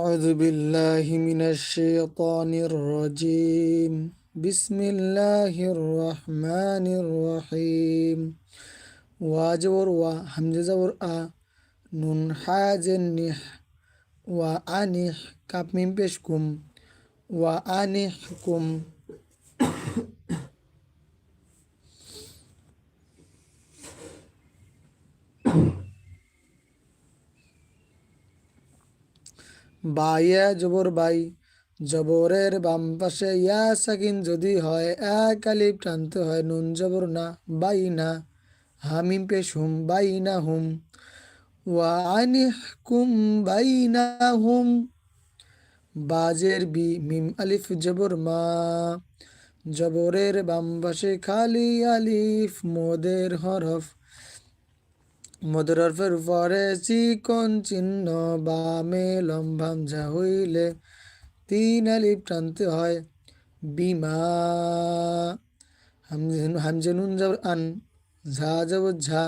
أعوذ بالله من الشيطان الرجيم بسم الله الرحمن الرحيم واجبر وحمزة زبر نون حاجن نح وأنح كاب من بشكم وأنحكم বাইয়া জবর বাই জবরের বাম পাশে ইয়া সাকিন যদি হয় এক আলিফ টানতে হয় নুন জবর না বাই না হামিম পেশ হুম বাই না হুম ওয়া আনিহকুম বাই না হুম বাজের বি মিম আলিফ জবর মা জবরের বাম পাশে খালি আলিফ মোদের হরফ মদের হরফের পরে চিকন চিহ্ন বামে লম্বাম যা হইলে তিন আলিফ টানতে হয় বিমা হামজে নুন জবর আন ঝা জবর ঝা